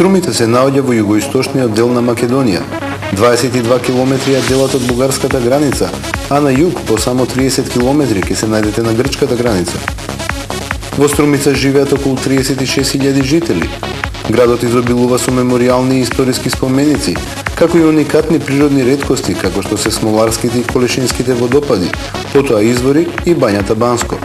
Струмица се наоѓа во југоисточниот дел на Македонија. 22 километри е делот од бугарската граница, а на југ по само 30 километри ќе се најдете на грчката граница. Во Струмица живеат околу 36.000 жители. Градот изобилува со меморијални и историски споменици, како и уникатни природни реткости, како што се Смоларските и Колешинските водопади, потоа извори и бањата Банско.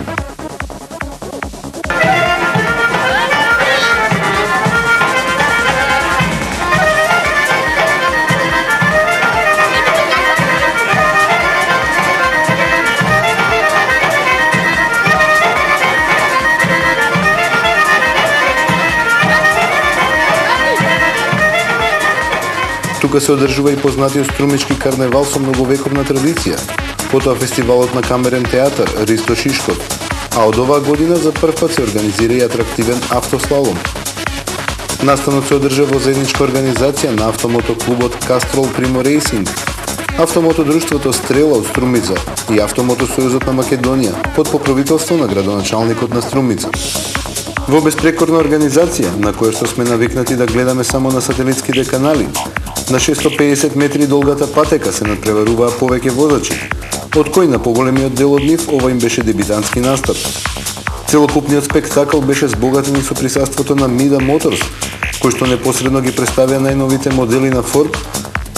Тука се одржува и познатиот струмички карневал со многовековна традиција, потоа фестивалот на камерен театар Ристо Шишкот, а од оваа година за прв пат се организира и атрактивен автослалом. Настанот се одржа во заедничка организација на автомотоклубот Castrol Primo Racing, автомотодружството Стрела од Струмица и Автомотосојузот на Македонија под покровителство на градоначалникот на Струмица. Во безпрекорна организација, на која што сме навикнати да гледаме само на сателитските канали, на 650 метри долгата патека се надпреваруваа повеќе возачи, од кои на поголемиот дел од нив ова им беше дебитантски настап. Целокупниот спектакл беше збогатен и со присуството на Mida Моторс, кој што непосредно ги представија најновите модели на Ford,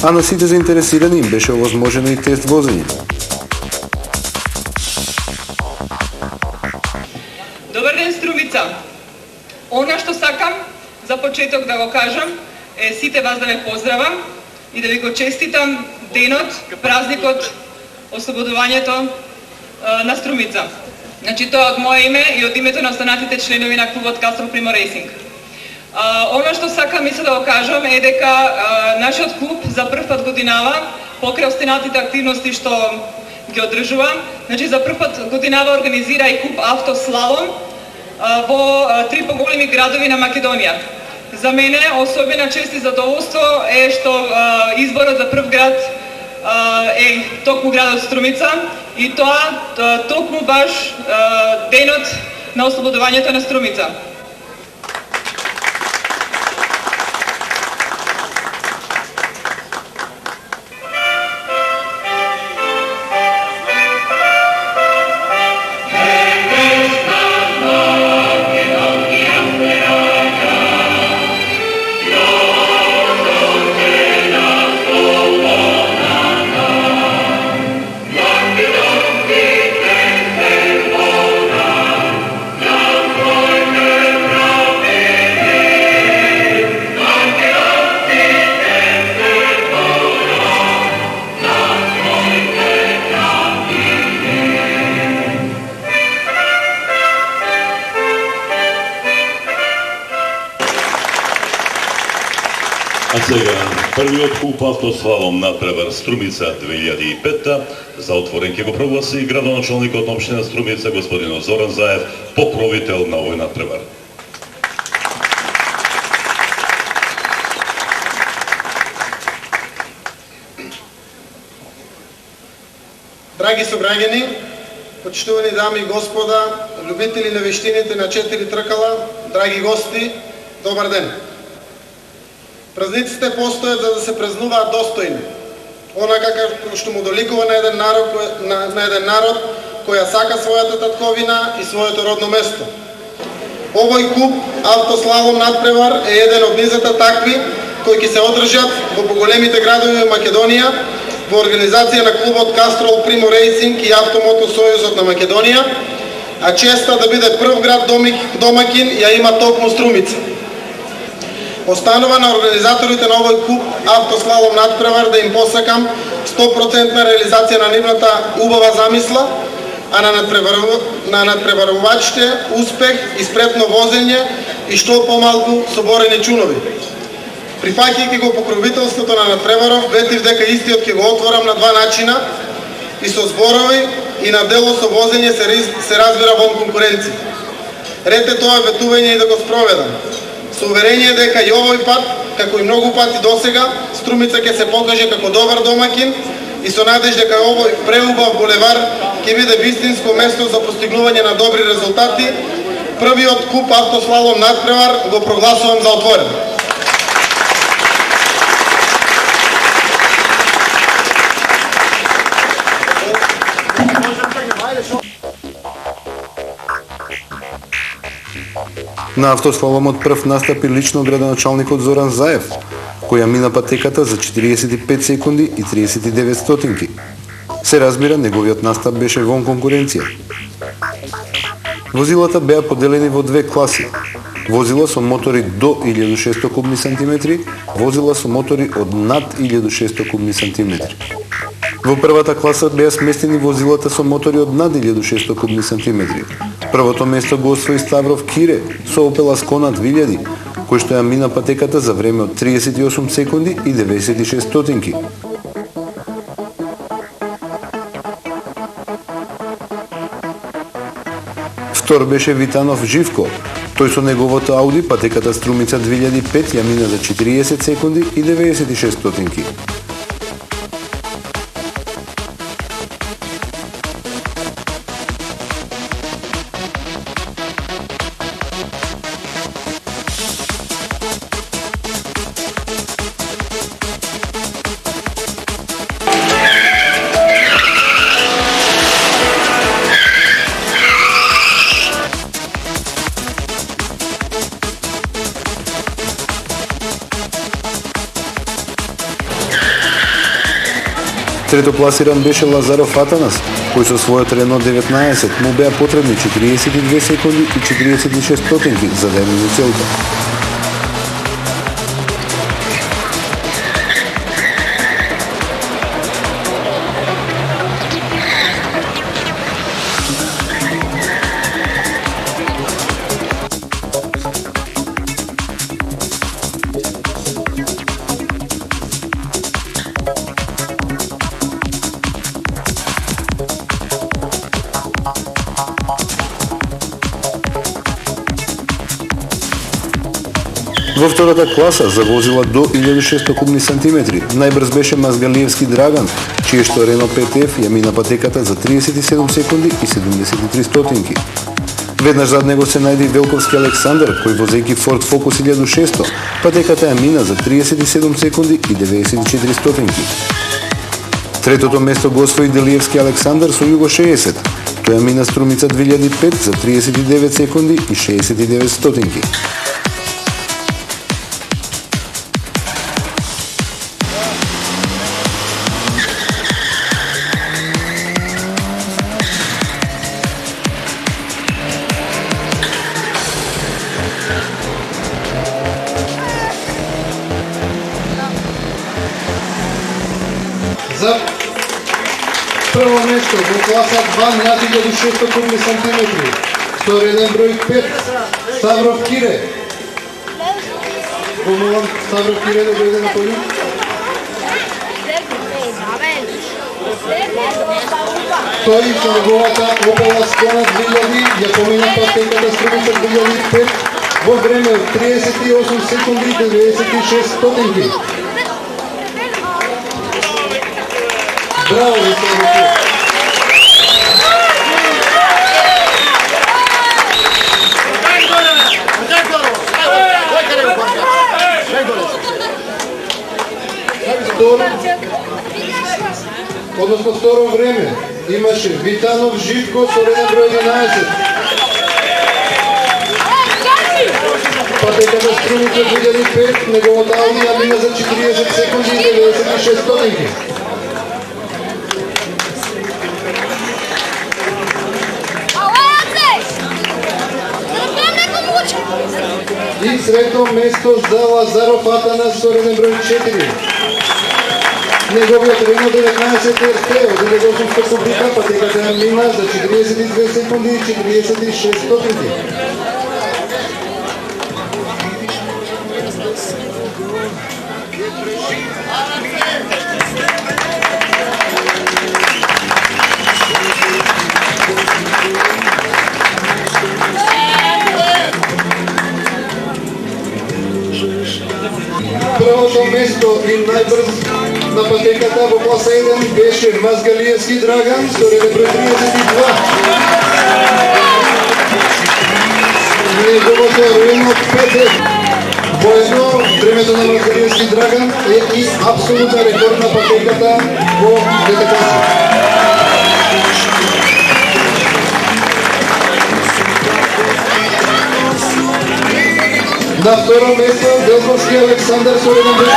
а на сите заинтересирани им беше овозможено и тест возење. Добар ден, Струмица! Она што сакам за почеток да го кажам е сите вас да ве поздравам и да ви го честитам денот, празникот, ослободувањето на Струмица. Значи тоа од мое име и од името на останатите членови на клубот Castrol Primo Racing. Она што сакам мисля да го кажам е дека нашиот клуб за прв пат годинава покрај останатите активности што ги одржува, значи за прв пат годинава организира и куп автослалом во три поголеми градови на Македонија. За мене особена чест и задоволство е што изборот за прв град е токму градот Струмица и тоа токму баш денот на ослободувањето на Струмица. А сега, првиот куп автослалом надпревар Струмица 2005 за отворен ќе го прогласи градоначалникот на општина Струмица, господин Зоран Заев, покровител на овој надпревар. Драги собраѓани, почитувани дами и господа, любители на вештините на 4 тркала, драги гости, добар ден. Празниците постојат за да се празнуваат достојно, онака како што му доликува на еден народ која сака својата татковина и своето родно место. Овој куп автослалом надпревар е еден од низата такви кои ќе се одржат во поголемите градови во Македонија во организација на клубот Castrol Primo Racing и Автомотосојузот на Македонија, а честа да биде прв град домакин ја има токму Струмица. Останува на организаторите на овој куп автослалом надпревар да им посакам 100% реализација на нивната убава замисла, а на надпреварувачите успех и спретно возење и што помалку соборени чунови. Прифаќајќи го покровителството на надпреваров, ветив дека истиот ќе го отворам на два начина и со зборови и на дело со возење се разбира вон конкуренција. Ред е тоа ветување и да го спроведам. Со уверение дека и овој пат, како и многу пати досега, Струмица ќе се покаже како добар домакин и со надеж дека овој преубав булевар ќе биде вистинско место за постигнување на добри резултати. Првиот куп автослалом надпревар го прогласувам за отворен. На автослаломот прв настапи лично градоначалникот Зоран Заев, која мина патеката за 45 секунди и 39 стотинки. Се разбира, неговиот настап беше вон конкуренција. Возилата беа поделени во две класи. Возила со мотори до 1600 кубни сантиметри, возила со мотори од над 1600 кубни сантиметри. Во првата класа беа сместени возилата со мотори од над 1600 кубни сантиметри. Првото место го освои Ставров Кире со Opel Ascona 2000, кој што ја мина патеката за време од 38 секунди и 96 стотинки. Втор беше Витанов Живко. Тој со неговото Ауди патеката Струмица 2005 ја мина за 40 секунди и 96 стотинки. Трето пласиран беше Лазаров Атанас, кој со својот Рено 19 му беа потребни 42 секунди и 46 стотинки за да ја мини целта. Во втората класа за возила до 1600 кубни сантиметри најбрз беше Мазгалиевски Драган, чие што Рено 5F ја мина патеката за 37 секунди и 73 стотинки. Веднаш зад него се најде и Велковски Александар, кој возејќи Ford Focus 1600, патеката ја мина за 37 секунди и 94 стотинки. Третото место го освои Делиевски Александар со Југо 60. Тој ја мина Струмица 2005 за 39 секунди и 69 стотинки. За прво место во класа 2 над 1600 кубни сантиметри, сторен број 5, Ставров Кире. Помолам Ставров Кире да дојде на подиум. Тој со неговата Opel Ascona 2000 ја помина патеката Струмица 2005 во време од 38 секунди и 96 стотинки. Браво, Виктор! Односно второ време имаше Витанов Живко со реден број 11. Патеката Струмица 2005, неговата Ауди ја мина за 40 секунди и 96 стотинки. И средно место за Лазаров Атанас со реден број 4. Неговиот Рено 19 РТ од 1800 кубика патеката ја мина за 42 секунди и 46 стотинки. Првото место и најбрз на патеката во класа 1 беше Мазгалиевски Драган со реден број 32. Неговото Рено 5F. Воедно, времето на Мазгалиевски Драган е и апсолутна рекорд на патеката во двете класи. На второ место Белковски Александар со 1 брой 30.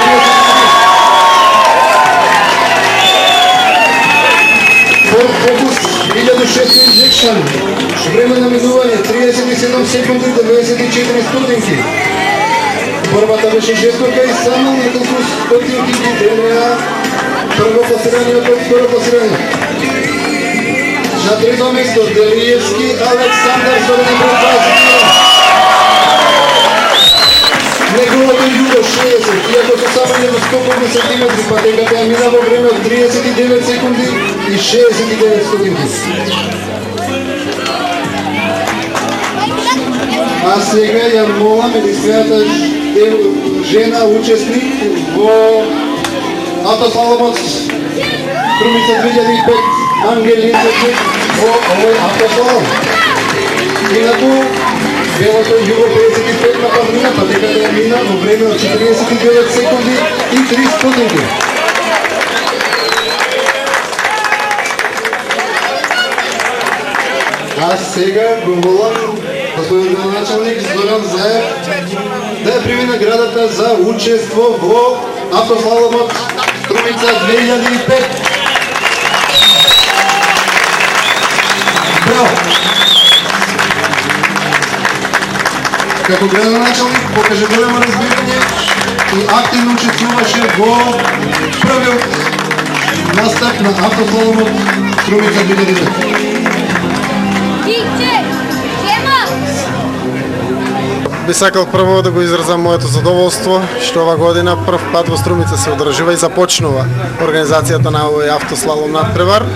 Ford Focus 2006 Injection. Време на минување 37 секунди 94 стотинки. Борбата беше жестока и само неколку стотинки ги делеа првопласираниот од второпласираниот. На трето место Делиевски Александар со 1 брой 21. Неговото јудо 60, иако со само недоскоповни сантиметри, патеката ја мина во време од 39 секунди и 69 стотинки. А сега ја молам единствената жена учесник во автослаломот Струмица 2005 Ангелин Цечек во овој автослалом. Инаку белото југо 55 на павлина, патеката ја мина во време од 49 секунди и 3 стотинки. А сега го молам господин градоначалник Зоран Заев да ја прими наградата за учество во автослаломот Струмица 2005. Браво! Како градоначалник покаже големо разбирање и активно учествуваше во првиот настап на автослаломот Струмица 2005. Би сакал прво да го изразам моето задоволство што ова година прв пат во Струмица се одржува и започнува организацијата на овој автослалом надпревар.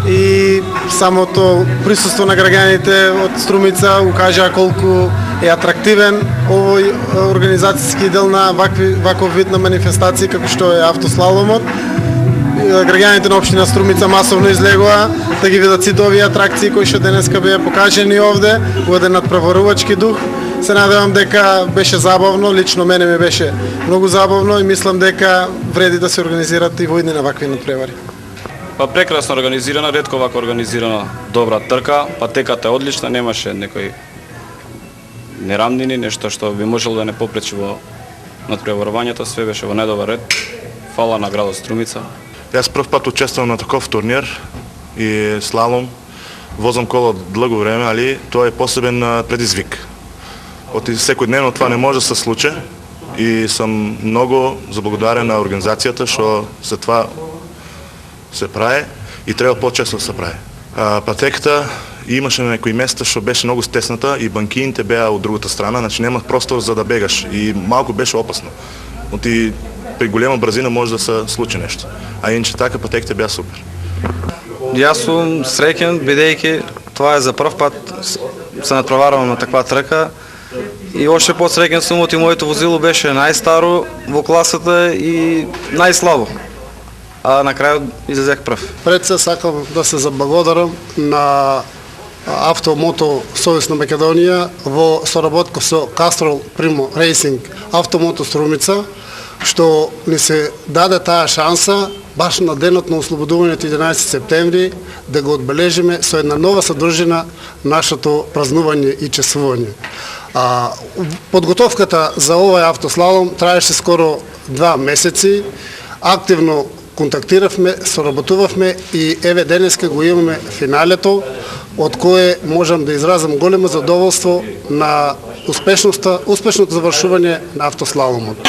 И самото присуство на граѓаните од Струмица укажаа колку е атрактивен овој организацијски дел на ваков вид на манифестации како што е автослаломот. Граѓаните на општина Струмица масовно излегоа да ги видат сите овие атракции кои што денеска беа покажени овде во еден надпреварувачки дух. Се надевам дека беше забавно, лично мене ми беше многу забавно и мислам дека вреди да се организираат и во иднина вакви надпревари. Па прекрасно организирана, ретко вако организирана добра трка, патеката е одлична, немаше некои нерамнини, нешто што би можело да не попречи во надпреварувањето, све беше во најдобар ред. Фала на градот Струмица. Јас прв пат учествувам на таков турнир и слалом. Возам кола длго време, али тоа е посебен предизвик. Од секојдневно това не може да се случи и сум многу заблагодарен на организацијата што за това се прави и треба по-често да се прави. Патеката имаше на некои места што беше многу стесната и банкините беа од другата страна, значи нема простор за да бегаш и малку беше опасно. Оти при голема брзина може да се случи нешто. А иначе така патеките беа супер. Јас сум среќен бидејќи тоа е за прв пат се надпреварувам на таква трка и още посреќен сум оти моето возило беше најстаро во класата и најслабо. А на крајот излезех прв. Пред се сакам да се заблагодарам на Автомото Совест на Македонија во соработка со Castrol Primo Racing Автомото Струмица, што ни се даде таа шанса баш на денот на ослободувањето 11 септември да го одбележиме со една нова содржина нашето празнување и чествување. Подготовката за овој автослалом траеше скоро 2 месеци. Активно контактиравме, соработувавме и еве денеска го имаме финалето, од кое можам да изразам големо задоволство на успешното завршување на автослаломот.